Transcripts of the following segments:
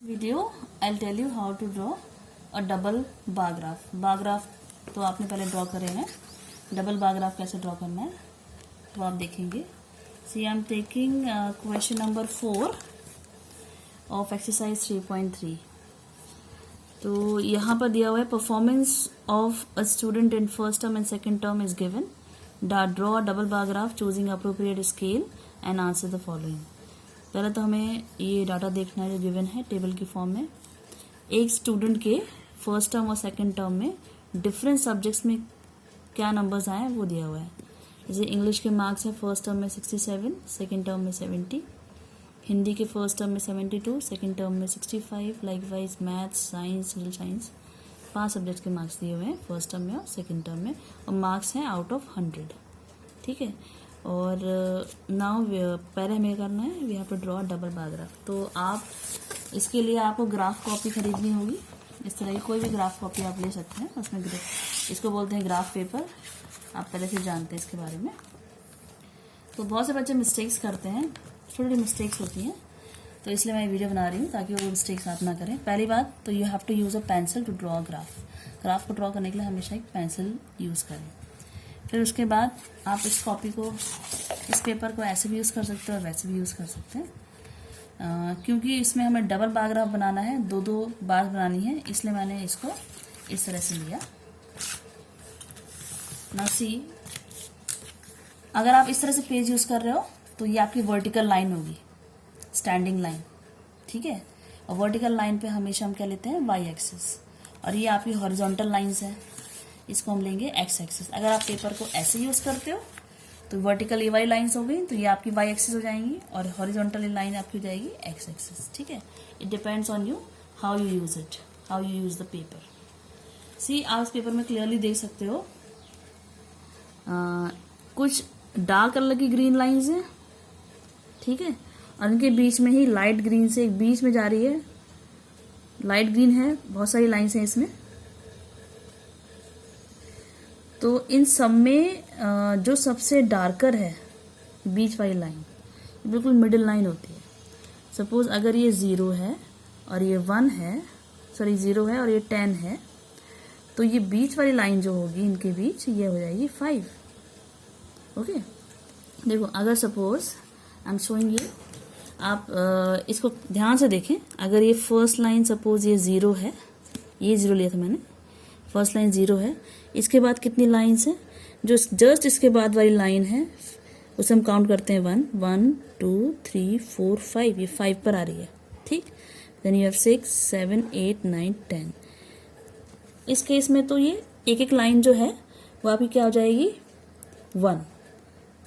Video I tell you how to draw a double bar graph. Bar graph तो आपने पहले draw करे हैं, डबल बार ग्राफ कैसे ड्रॉ करना है तो आप देखेंगे। See I am taking question number 4 of exercise 3.3। तो यहाँ पर दिया हुआ है performance of a student in first term and second term is given. Draw a double bar graph choosing appropriate scale and answer the following. पहले तो हमें ये डाटा देखना है जो गिवन है टेबल की फॉर्म में। एक स्टूडेंट के फर्स्ट टर्म और सेकंड टर्म में डिफरेंट सब्जेक्ट्स में क्या नंबर्स आए वो दिया हुआ है। जैसे इंग्लिश के मार्क्स है फर्स्ट टर्म में 67, सेकंड टर्म में 70। हिंदी के फर्स्ट टर्म में 72, सेकंड टर्म में 65। Likewise maths, science, social science 5 subjects के मार्क्स दिए हुए हैं फर्स्ट टर्म में और सेकेंड टर्म में, और मार्क्स हैं आउट ऑफ 100। ठीक है। और नाउ पहले हमें करना है we have to draw double bar graph. तो आप इसके लिए आपको ग्राफ कॉपी खरीदनी होगी। इस तरह की कोई भी ग्राफ कॉपी आप ले सकते हैं। उसमें इसको बोलते हैं ग्राफ पेपर, आप पहले से जानते हैं इसके बारे में। तो बहुत से बच्चे मिस्टेक्स करते हैं, छोटी छोटी मिस्टेक्स होती हैं, तो इसलिए मैं ये वीडियो बना रही हूँ ताकि वो मिस्टेक्स आप ना करें। पहली बात तो you have to use a pencil to draw graph. Graph को ड्रॉ करने के लिए हमेशा एक पेंसिल यूज़ करें। फिर उसके बाद आप इस कॉपी को, इस पेपर को ऐसे भी यूज़ कर सकते हो और वैसे भी यूज़ कर सकते हैं। क्योंकि इसमें हमें डबल बार ग्राफ बनाना है, दो दो बार बनानी है, इसलिए मैंने इसको इस तरह से लिया। नाउ सी, अगर आप इस तरह से पेज यूज़ कर रहे हो तो ये आपकी वर्टिकल लाइन होगी, स्टैंडिंग लाइन। ठीक है। और वर्टिकल लाइन पे हमेशा हम क्या लेते हैं, वाई एक्सिस, और ये आपकी हॉरिजॉन्टल लाइंस है, इसको हम लेंगे एक्स एक्सिस। अगर आप पेपर को ऐसे यूज़ करते हो तो वर्टिकल ये वाली लाइंस हो गई, तो ये आपकी वाई एक्सिस हो जाएंगी, और हॉरिजॉन्टल लाइन आपकी हो जाएगी एक्स एक्सिस। ठीक है। It depends on you how you use it, how you use the paper. See, आप इस पेपर में क्लियरली देख सकते हो कुछ डार्क कलर की ग्रीन लाइंस हैं। ठीक है। और उनके बीच में ही लाइट ग्रीन से एक बीच में जा रही है, लाइट ग्रीन है, बहुत सारी लाइंस हैं इसमें। तो इन सब में जो सबसे डार्कर है बीच वाली लाइन, बिल्कुल मिडिल लाइन होती है। सपोज अगर ये 0 है और ये 1 है, सॉरी 0 है और ये 10 है, तो ये बीच वाली लाइन जो होगी इनके बीच, ये हो जाएगी 5। ओके। देखो, अगर suppose I am showing you, आप इसको ध्यान से देखें। अगर ये फर्स्ट लाइन सपोज ये 0 है, ये 0 लिया था मैंने, फर्स्ट लाइन 0 है, इसके बाद कितनी लाइंस हैं, जो जस्ट इसके बाद वाली लाइन है उसे हम काउंट करते हैं 1 1 2 3 4 5, ये 5 पर आ रही है। ठीक। Then you have 6 7 8 9 10। इस केस में तो ये एक एक लाइन जो है वो आपकी क्या हो जाएगी, 1।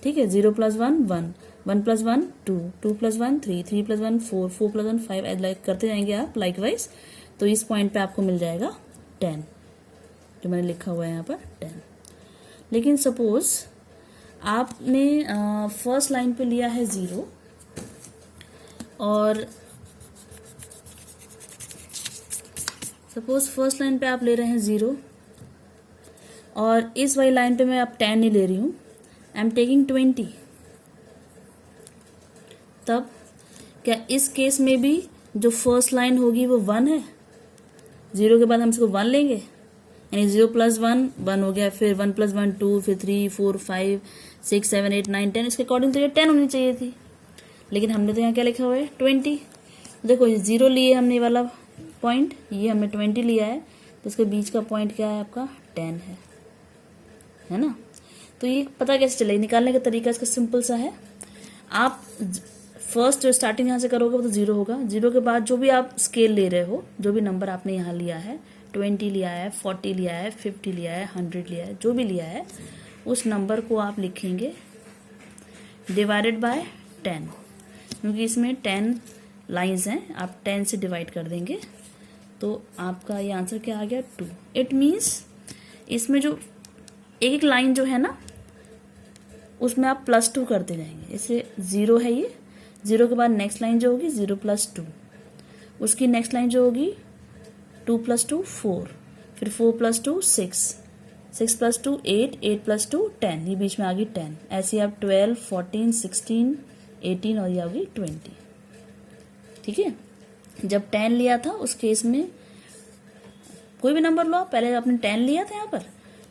ठीक है। 0 + 1 1, 1 + 1 2, 2 + 1 3, 3 + 1 4, 4 + 1 5, ऐसे लाइक करते जाएंगे आप लाइकवाइज। तो इस पॉइंट पे आपको मिल जाएगा 10, जो मैंने लिखा हुआ है यहाँ पर 10। लेकिन सपोज आपने फर्स्ट लाइन पे लिया है 0, और सपोज फर्स्ट लाइन पे आप ले रहे हैं 0, और इस वाली लाइन पे मैं अब 10 नहीं ले रही हूँ, आई एम टेकिंग 20। तब क्या इस केस में भी जो फर्स्ट लाइन होगी वो 1 है, 0 के बाद हम इसको 1 लेंगे, यानी 0 + 1 1 हो गया, फिर 1 + 1 2, फिर 3 4 5 6 7 8 9 10। इसके अकॉर्डिंग तो ये 10 होनी चाहिए थी, लेकिन हमने तो यहाँ क्या लिखा हुआ है, 20। देखो, 0 लिए हमने वाला पॉइंट, ये हमने 20 लिया है, तो इसके बीच का पॉइंट क्या है आपका, 10 है ना। तो ये पता कैसे चलेगा, निकालने का तरीका इसका सिंपल सा है। आप फर्स्ट जो स्टार्टिंग यहाँ से करोगे वो तो 0 होगा। 0 के बाद जो भी आप स्केल ले रहे हो, जो भी नंबर आपने यहाँ लिया है, 20 लिया है, 40 लिया है, 50 लिया है, 100 लिया है, जो भी लिया है, उस नंबर को आप लिखेंगे डिवाइडेड बाय 10, क्योंकि इसमें 10 लाइंस हैं, आप 10 से डिवाइड कर देंगे तो आपका ये आंसर क्या आ गया, 2। इट मीन्स इसमें जो एक एक लाइन जो है ना, उसमें आप +2 करते जाएंगे। इसे 0 है, ये 0 के बाद नेक्स्ट लाइन जो होगी 0 + 2, उसकी नेक्स्ट लाइन जो होगी 2 + 2 4, फिर 4 + 2 6, 6 + 2 8, 8 + 2 10, ये बीच में आ गई 10। ऐसे आप 12 14 16 18 और ये आ गई 20। ठीक है। जब 10 लिया था उस केस में कोई भी नंबर लो आप, पहले आपने 10 लिया था यहाँ पर,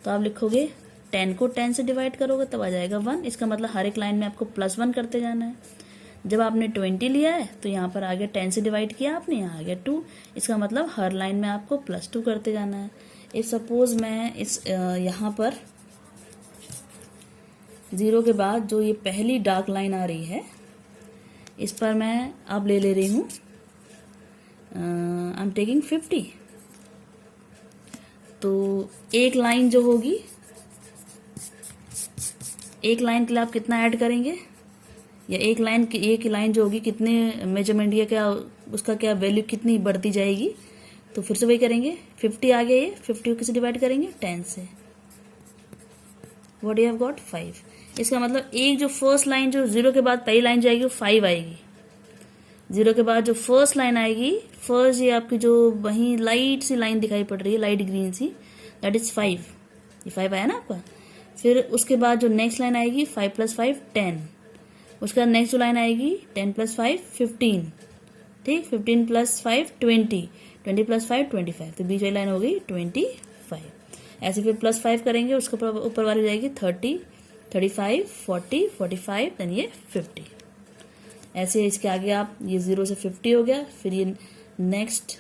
तो आप लिखोगे 10 को 10 से डिवाइड करोगे तब आ जाएगा 1। इसका मतलब हर एक लाइन में आपको +1 करते जाना है। जब आपने 20 लिया है तो यहाँ पर आगे 10 से डिवाइड किया आपने, यहाँ आ गया 2। इसका मतलब हर लाइन में आपको +2 करते जाना है। इफ सपोज मैं इस यहाँ पर 0 के बाद जो ये पहली डार्क लाइन आ रही है इस पर मैं अब ले रही हूँ आई एम टेकिंग 50। तो एक लाइन जो होगी, एक लाइन के लिए आप कितना ऐड करेंगे, या एक लाइन जो होगी कितने मेजरमेंट या क्या उसका क्या वैल्यू कितनी बढ़ती जाएगी। तो फिर से वही करेंगे, 50 आ गया, ये 50 को किससे डिवाइड करेंगे 10 से। What you have got 5। इसका मतलब एक जो फर्स्ट लाइन जो 0 के बाद पहली लाइन जाएगी वो 5 आएगी। 0 के बाद जो फर्स्ट लाइन आएगी, फर्स्ट ये आपकी जो वहीं लाइट सी लाइन दिखाई पड़ रही है, लाइट ग्रीन सी, दैट इज 5। ये 5 आया ना आपका। फिर उसके बाद जो नेक्स्ट लाइन आएगी 5 + 5 10। उसके बाद नेक्स्ट जो लाइन आएगी 10 + 5 15, ठीक, 15 + 5 20, 20 + 5 25। तो बीच वाली लाइन हो गई 25। ऐसे फिर +5 करेंगे, उसके ऊपर वाली जाएगी 30, 35 40 45, देन ये 50। ऐसे इसके आगे आप ये 0 से 50 हो गया। फिर ये नेक्स्ट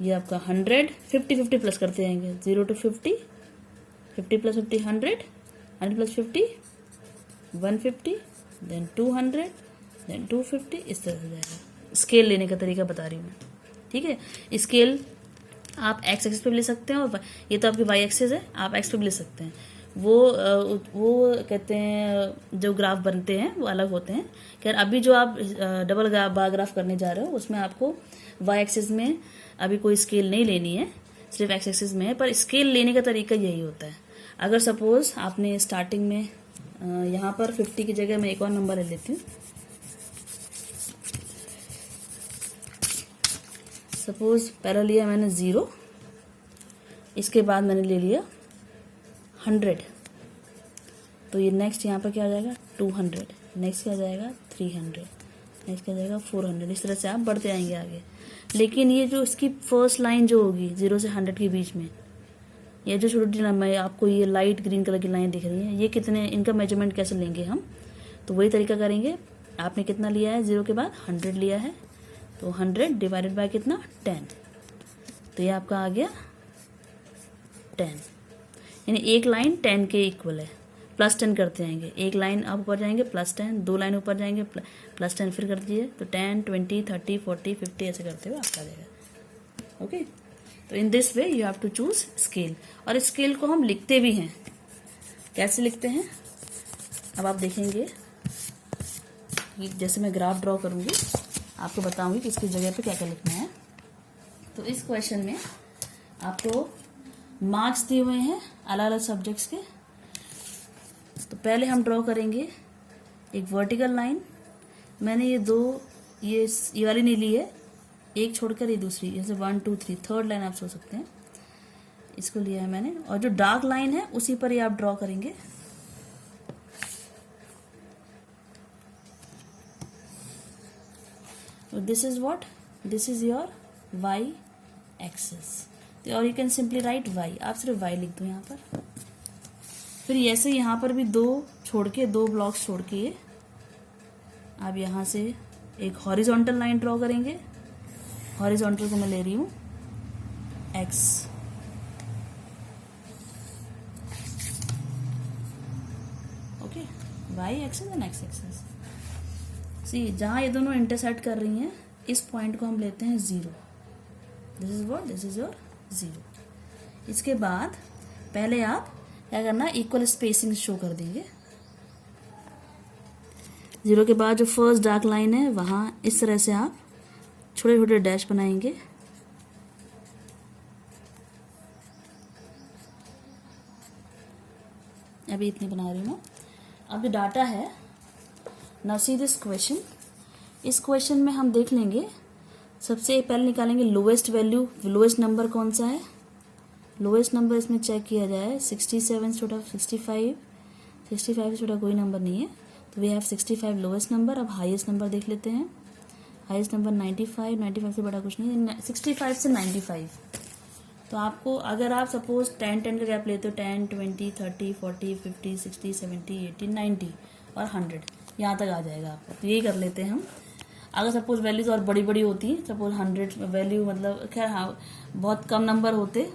ये आपका 100, 50 50 प्लस करते जाएंगे, 0 to 50, 50 + 50 100, 100 + 50 150, देन 200, देन 250, इस तरह से जाएगा। स्केल लेने का तरीका बता रही हूँ मैं, ठीक है। स्केल आप एक्स एक्सिस पे भी ले सकते हैं, और ये तो आपकी वाई एक्सिस है, आप एक्स पे भी ले सकते हैं। वो कहते हैं जो ग्राफ बनते हैं वो अलग होते हैं। खैर अभी जो आप डबल बार ग्राफ करने जा रहे हो उसमें आपको वाई एक्सिस में अभी कोई स्केल नहीं लेनी है, सिर्फ एक्स एक्सिस में है। पर स्केल लेने का तरीका यही होता है। अगर सपोज आपने स्टार्टिंग में यहाँ पर 50 की जगह मैं एक और नंबर ले लेती हूँ। सपोज पहला लिया मैंने 0, इसके बाद मैंने ले लिया 100, तो ये नेक्स्ट यहाँ पर क्या आ जाएगा 200, नेक्स्ट क्या आ जाएगा 300, नेक्स्ट क्या आ जाएगा 400। इस तरह से आप बढ़ते आएंगे आगे। लेकिन ये जो इसकी फर्स्ट लाइन जो होगी 0 से 100 के बीच में, ये जो छोटी लंबाई आपको ये लाइट ग्रीन कलर की लाइन दिख रही है, ये कितने, इनका मेजरमेंट कैसे लेंगे हम, तो वही तरीका करेंगे। आपने कितना लिया है 0 के बाद 100 लिया है, तो 100 डिवाइडेड बाय कितना 10, तो ये आपका आ गया 10। यानी एक लाइन 10 के इक्वल है। +10 करते जाएंगे, एक लाइन आप ऊपर जाएंगे +10, 2 लाइन ऊपर जाएंगे +10, फिर कर दीजिए तो 10 20 30 40 50 ऐसे करते हुए आपका आ जाएगा। ओके, तो in this way you have to choose scale. और स्केल को हम लिखते भी हैं। कैसे लिखते हैं अब आप देखेंगे कि जैसे मैं ग्राफ ड्रॉ करूंगी आपको बताऊंगी कि इसकी जगह पे क्या क्या लिखना है। तो इस क्वेश्चन में आपको मार्क्स दिए हुए हैं अलग अलग सब्जेक्ट्स के। तो पहले हम ड्रॉ करेंगे एक वर्टिकल लाइन। मैंने ये दो ये वाली नहीं ली है, एक छोड़कर ये दूसरी, जैसे 1 2 3 थर्ड लाइन आप सोच सकते हैं, इसको लिया है मैंने। और जो डार्क लाइन है उसी पर ये आप ड्रॉ करेंगे। तो this is what, this is your Y axis. और you can simply write Y, आप सिर्फ वाई लिख दो यहाँ पर। फिर ऐसे यहाँ पर भी दो ब्लॉक्स छोड़ के आप यहाँ से एक हॉरिजॉन्टल लाइन ड्रॉ करेंगे। हॉरिजॉन्टल को मैं ले रही हूँ X, okay, Y axis and X axis. See जहाँ ये दोनों इंटरसेक्ट कर रही हैं इस पॉइंट को हम लेते हैं 0। This is what, this is your 0। इसके बाद पहले आप क्या करना, इक्वल स्पेसिंग शो कर देंगे। 0 के बाद जो फर्स्ट डार्क लाइन है वहां इस तरह से आप छोटे छोटे डैश बनाएंगे। अभी इतनी बना रही हूँ। अब जो डाटा है, नाउ सी दिस क्वेश्चन। इस क्वेश्चन में हम देख लेंगे, सबसे पहले निकालेंगे लोवेस्ट वैल्यू, लोवेस्ट नंबर कौन सा है। लोवेस्ट नंबर इसमें चेक किया जाए 67 से छोटा 65 से छोटा कोई नंबर नहीं है, तो वी हैव 65 लोवेस्ट नंबर। अब हाईएस्ट नंबर देख लेते हैं। हाईएस्ट नंबर 95, 95 से बड़ा कुछ नहीं है, 65 से 95। तो आपको अगर आप सपोज 10 का गैप लेते हो, 10, 20, 30, 40, 50, 60, 70, 80, 90 और 100, यहाँ तक आ जाएगा आपका। तो यही कर लेते हैं हम। अगर सपोज वैल्यूज और बड़ी बड़ी होती हैं, सपोज 100 वैल्यू, मतलब खैर हाँ बहुत कम नंबर होते,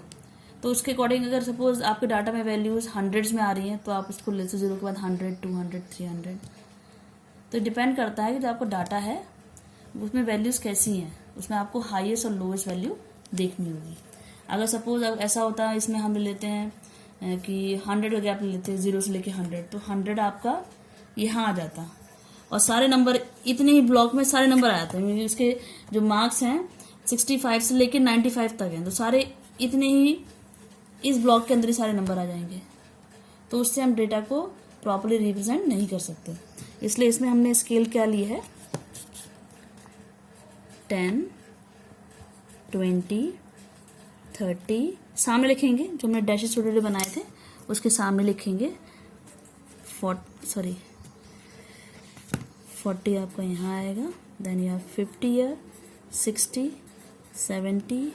तो उसके अकॉर्डिंग अगर सपोज आपके डाटा में वैल्यूज हंड्रेड्स में आ रही हैं तो आप उसको ले 0 के बाद 100, 200, 300। तो डिपेंड करता है कि जो आपका डाटा है उसमें वैल्यूज कैसी हैं, उसमें आपको हाईएस्ट और लोएस्ट वैल्यू देखनी होगी। अगर सपोज अब ऐसा होता है, इसमें हम लेते हैं कि 100 का गैप लेते हैं 0 से लेके 100, तो 100 आपका यहाँ आ जाता और सारे नंबर इतने ही ब्लॉक में सारे नंबर आ जाते हैं, क्योंकि उसके जो मार्क्स हैं 65 से लेके 95 तक हैं, तो सारे इतने ही इस ब्लॉक के अंदर ही सारे नंबर आ जाएंगे। तो उससे हम डेटा को प्रॉपर्ली रिप्रेजेंट नहीं कर सकते, इसलिए इसमें हमने स्केल क्या ली है, 10, 20, 30 सामने लिखेंगे, जो हमने डैशेस छोटे बनाए थे उसके सामने लिखेंगे। 40 आपका यहाँ आएगा, देन यू हैव 50 ईयर, 60, 70,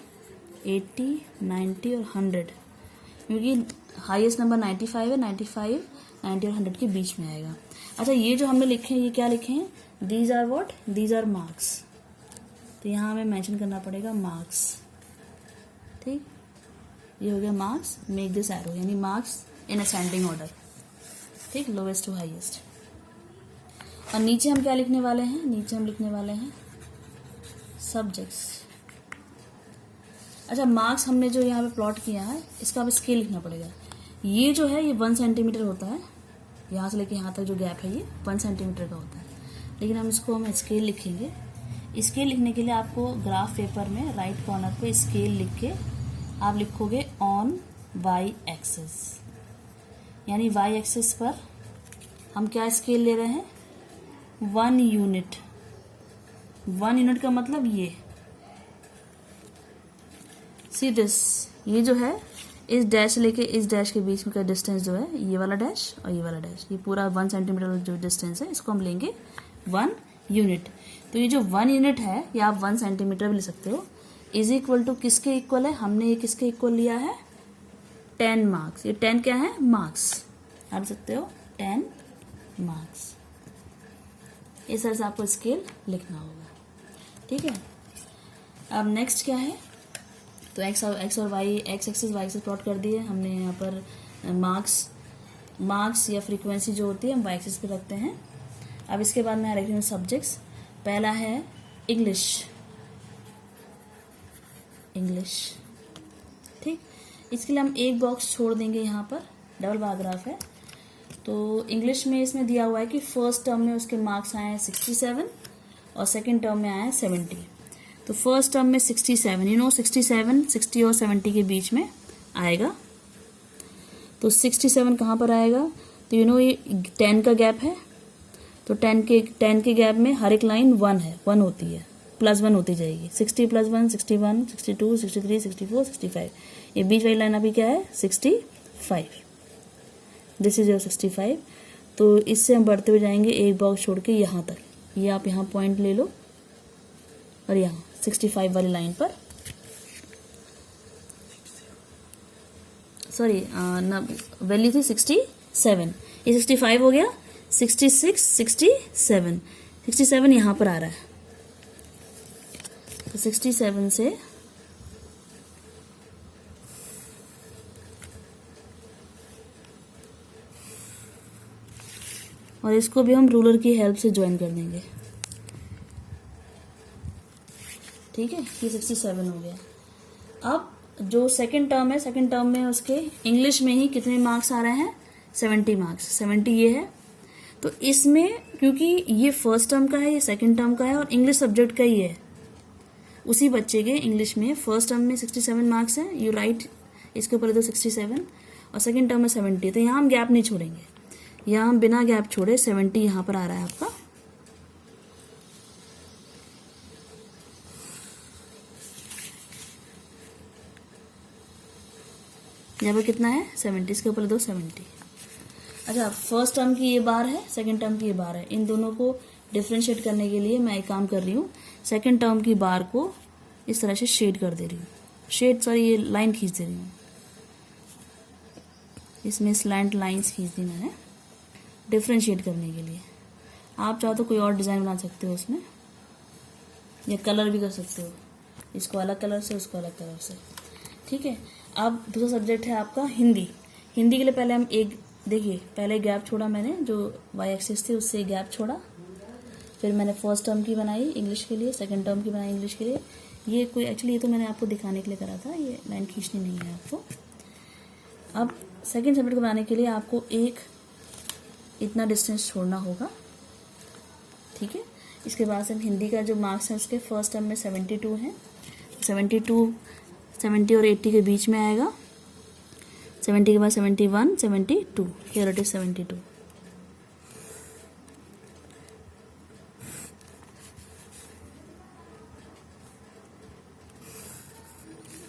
80, 90 और 100, क्योंकि हाईएस्ट नंबर 95 है, 95, 90 और 100 के बीच में आएगा। अच्छा, ये जो हमने लिखे हैं ये क्या लिखे हैं, these are what, these are marks. तो यहाँ हमें मेंशन करना पड़ेगा मार्क्स, ठीक, ये हो गया मार्क्स, मेक दिस एरो, यानी मार्क्स इन असेंडिंग ऑर्डर, ठीक, लोवेस्ट टू हाईएस्ट। और नीचे हम क्या लिखने वाले हैं, नीचे हम लिखने वाले हैं सब्जेक्ट्स। अच्छा, मार्क्स हमने जो यहाँ पे प्लॉट किया है इसका अब स्केल लिखना पड़ेगा। ये जो है ये 1 सेंटीमीटर होता है, यहाँ से लेके यहाँ तक जो गैप है ये 1 सेंटीमीटर का होता है, लेकिन हम स्केल लिखेंगे। स्केल लिखने के लिए आपको ग्राफ पेपर में राइट कॉर्नर पे स्केल लिख के आप लिखोगे ऑन वाई एक्सिस, यानी वाई एक्सिस पर हम क्या स्केल ले रहे हैं, 1 यूनिट। 1 यूनिट का मतलब ये सी दिस, ये जो है इस डैश से लेके इस डैश के बीच में का डिस्टेंस जो है, ये वाला डैश और ये वाला डैश, ये पूरा 1 सेंटीमीटर जो डिस्टेंस है इसको हम लेंगे 1 यूनिट। तो ये जो 1 यूनिट है ये आप 1 सेंटीमीटर भी ले सकते हो, इज इक्वल टू किसके इक्वल है, हमने ये किसके इक्वल लिया है, 10 मार्क्स। ये 10 क्या है, मार्क्स, आप सकते हो 10 मार्क्स। इस तरह से आपको स्केल लिखना होगा, ठीक है। अब नेक्स्ट क्या है, तो एक्स और Y, X axis Y axis plot कर दिए हमने। यहाँ पर मार्क्स या फ्रीक्वेंसी जो होती है हम वाई एक्सिस पे रखते हैं। अब इसके बाद मैं रखती हूँ सब्जेक्ट्स। पहला है इंग्लिश, ठीक, इसके लिए हम एक बॉक्स छोड़ देंगे, यहाँ पर डबल पैराग्राफ है। तो इंग्लिश में इसमें दिया हुआ है कि फर्स्ट टर्म में उसके मार्क्स आए हैं 67 और सेकंड टर्म में आए हैं 70। तो फर्स्ट टर्म में 67, 67 60 और 70 के बीच में आएगा। तो 67 कहाँ पर आएगा, तो ये 10 का गैप है, तो 10 के गैप में हर एक लाइन 1 है, 1 होती है, +1 होती जाएगी। 60 + 1 61, 62, 63, 64, 65। ये बीच वाली लाइन अभी क्या है, 65। This is your 65। तो इससे हम बढ़ते हुए जाएंगे एक बॉक्स छोड़ के यहाँ तक, ये आप यहाँ पॉइंट ले लो और यहाँ 65 वाली लाइन पर, सॉरी वैल्यू थी 67, ये 65 हो गया, 66, 67, 67 यहाँ पर आ रहा है। तो 67 से और इसको भी हम रूलर की हेल्प से ज्वाइन कर देंगे, ठीक है। ये 67 हो गया। अब जो सेकंड टर्म है, सेकंड टर्म में उसके इंग्लिश में ही कितने मार्क्स आ रहे हैं, 70 मार्क्स, 70 ये है। तो इसमें क्योंकि ये फर्स्ट टर्म का है, ये सेकंड टर्म का है और इंग्लिश सब्जेक्ट का ही है, उसी बच्चे के इंग्लिश में फर्स्ट टर्म में 67 मार्क्स है, यू राइट इसके ऊपर तो 67 और सेकंड टर्म में 70। तो यहाँ हम गैप नहीं छोड़ेंगे, यहाँ हम बिना गैप छोड़े 70 यहाँ पर आ रहा है आपका। यहाँ पर कितना है, 70, इसके ऊपर 70। अच्छा, फर्स्ट टर्म की ये बार है, सेकंड टर्म की ये बार है, इन दोनों को डिफ्रेंशिएट करने के लिए मैं एक काम कर रही हूँ, सेकंड टर्म की बार को इस तरह से शेड कर दे रही हूँ, ये लाइन खींच दे रही हूँ, इसमें स्लैंट लाइंस खींच दी मैंने डिफ्रेंशिएट करने के लिए। आप चाहो तो कोई और डिज़ाइन बना सकते हो उसमें, या कलर भी कर सकते हो, इसको अलग कलर से उसको अलग कलर से, ठीक है। अब दूसरा सब्जेक्ट है आपका हिंदी। हिंदी के लिए पहले हम एक देखिए, पहले गैप छोड़ा मैंने, जो वाई एक्सिस थी उससे गैप छोड़ा, फिर मैंने फर्स्ट टर्म की बनाई इंग्लिश के लिए, सेकंड टर्म की बनाई इंग्लिश के लिए। ये कोई एक्चुअली ये तो मैंने आपको दिखाने के लिए करा था, ये लाइन खींचनी नहीं है आपको। अब सेकंड सब्जेक्ट को बनाने के लिए आपको एक इतना डिस्टेंस छोड़ना होगा, ठीक है। इसके बाद से हम हिंदी का जो मार्क्स है उसके फर्स्ट टर्म में 72 हैं, 70 और 80 के बीच में आएगा, 70 के बाद 71, 72, हियर इट इज 72।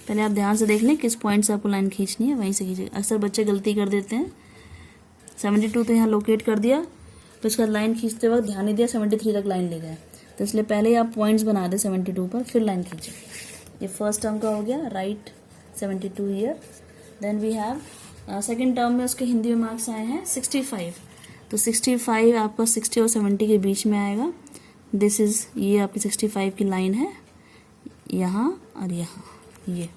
पहले आप ध्यान से देख लें किस पॉइंट से आपको लाइन खींचनी है, वहीं से खींचिए। अक्सर बच्चे गलती कर देते हैं, 72 तो यहाँ लोकेट कर दिया, तो इसका लाइन खींचते वक्त ध्यान नहीं दिया, 73 तक लाइन ले गए, तो इसलिए पहले ही आप पॉइंट्स बना दें 72 पर, फिर लाइन खींचें। ये फर्स्ट टर्म का हो गया, right 72 year. Then we have second term में उसके हिंदी में मार्क्स आए हैं 65, तो 65 आपका 60 और 70 के बीच में आएगा। दिस इज, ये आपकी 65 की लाइन है, यहाँ और यहाँ, ये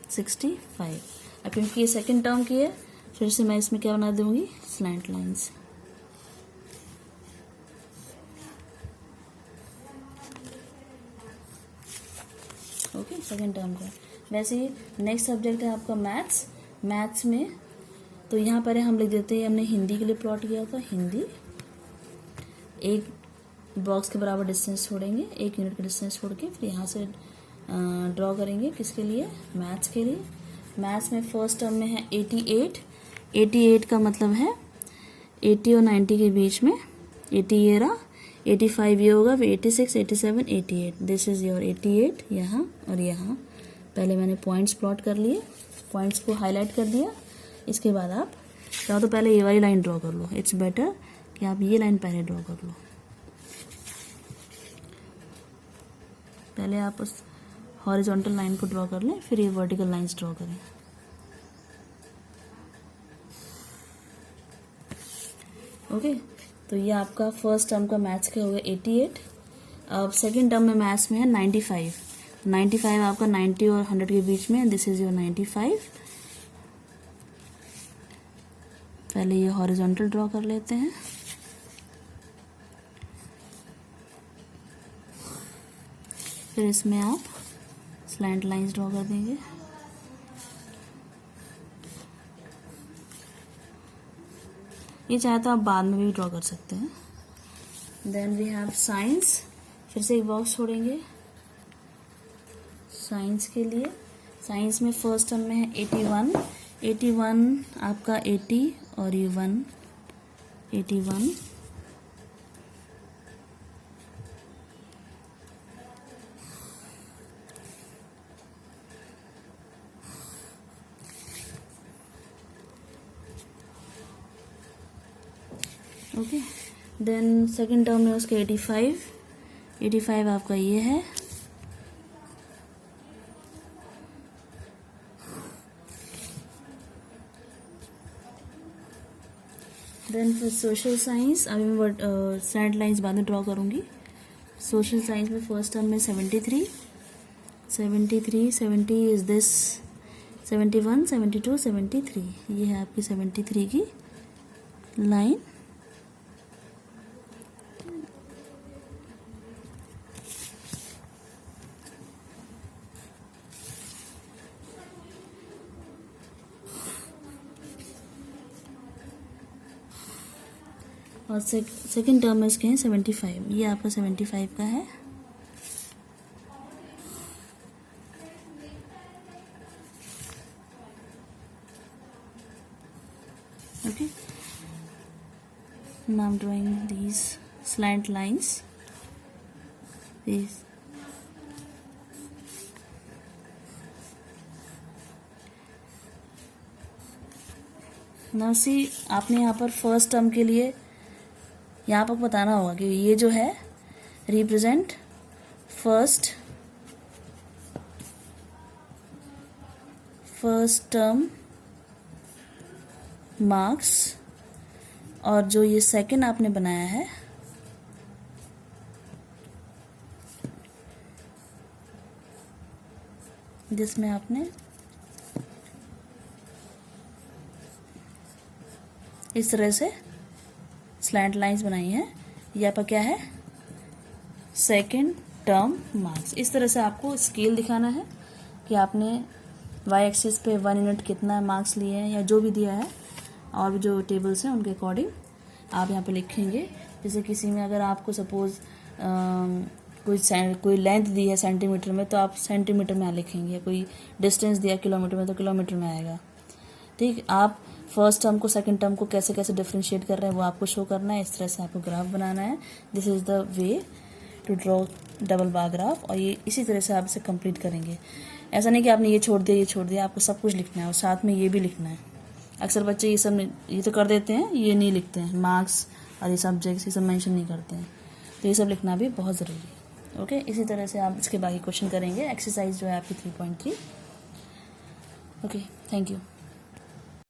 सिक्सटी फाइव। अब क्योंकि ये सेकेंड टर्म की है, फिर से मैं इसमें क्या बना दूंगी, slant lines. Okay, second term का। वैसे ही नेक्स्ट सब्जेक्ट है आपका मैथ्स। मैथ्स में तो यहाँ पर हम लिख देते हैं, हमने हिंदी के लिए प्लॉट किया था, हिंदी एक बॉक्स के बराबर डिस्टेंस छोड़ेंगे, 1 यूनिट का डिस्टेंस छोड़ के, फिर यहाँ से ड्रॉ करेंगे, किसके लिए, मैथ्स के लिए। मैथ्स में फर्स्ट टर्म में है 88, 88 का मतलब है 80 और 90 के बीच में, 80 ये रहा, 85 ये होगा, फिर 86, 87, 88, दिस इज योर 88 यहाँ और यहाँ। पहले मैंने पॉइंट्स प्लॉट कर लिए, पॉइंट्स को हाईलाइट कर दिया। इसके बाद आप चाहो तो पहले ये वाली लाइन ड्रॉ कर लो, इट्स बेटर कि आप ये लाइन पहले ड्रॉ कर लो। पहले आप उस हॉरिजॉन्टल लाइन को ड्रॉ कर लें, फिर ये वर्टिकल लाइंस ड्रॉ करें। ओके, तो ये आपका फर्स्ट टर्म का मैथ्स का हो गया 88। अब सेकेंड टर्म में मैथ्स में है 95, 95 आपका 90 और 100 के बीच में, दिस इज योर 95। पहले ये हॉरिजॉन्टल ड्रॉ कर लेते हैं, फिर इसमें आप स्लैंट लाइंस ड्रॉ कर देंगे। ये चाहे तो आप बाद में भी ड्रॉ कर सकते हैं। देन वी हैव साइंस, फिर से एक बॉक्स छोड़ेंगे साइंस के लिए। साइंस में फर्स्ट टर्म में है 81, 81 आपका 80 और ये 1, 81। ओके, देन सेकेंड टर्म में उसका 85, 85 आपका ये है। देन फिर सोशल साइंस, अभी मैं स्लैंट लाइंस बाद में ड्रॉ करूँगी। सोशल साइंस में फर्स्ट टर्म में 73, 73, 70 इज दिस, 71, 72, 73, ये है आपकी 73 की लाइन। और सेकेंड टर्म में इसके हैं 75, ये आपका 75 का है। Okay, now I'm drawing these slant lines, these now see, आपने यहाँ पर फर्स्ट टर्म के लिए यहाँ पर बताना होगा कि ये जो है रिप्रेजेंट फर्स्ट टर्म मार्क्स, और जो ये सेकंड आपने बनाया है जिसमें आपने इस तरह से स्लैंट लाइंस बनाई हैं, यहाँ पर क्या है सेकंड टर्म मार्क्स। इस तरह से आपको स्केल दिखाना है कि आपने वाई एक्सिस पे 1 यूनिट कितना मार्क्स लिए हैं या जो भी दिया है, और भी जो टेबल्स हैं उनके अकॉर्डिंग आप यहाँ पे लिखेंगे। जैसे किसी में अगर आपको सपोज कोई लेंथ दी है सेंटीमीटर में तो आप सेंटीमीटर में लिखेंगे, कोई डिस्टेंस दिया किलोमीटर में तो किलोमीटर में आएगा। ठीक, आप फर्स्ट टर्म को सेकंड टर्म को कैसे कैसे डिफ्रेंशिएट कर रहे हैं वो आपको शो करना है। इस तरह से आपको ग्राफ बनाना है। This is the way to draw double bar graph, और ये इसी तरह से आप इसे कंप्लीट करेंगे। ऐसा नहीं कि आपने ये छोड़ दिया, आपको सब कुछ लिखना है और साथ में ये भी लिखना है। अक्सर बच्चे ये तो कर देते हैं, ये नहीं लिखते हैं, मार्क्स और ये सब्जेक्ट्स ये सब मेंशन नहीं करते हैं, तो ये सब लिखना भी बहुत ज़रूरी है। ओके, इसी तरह से आप इसके बाकी क्वेश्चन करेंगे। एक्सरसाइज जो है आपकी 3.3। Okay, thank you.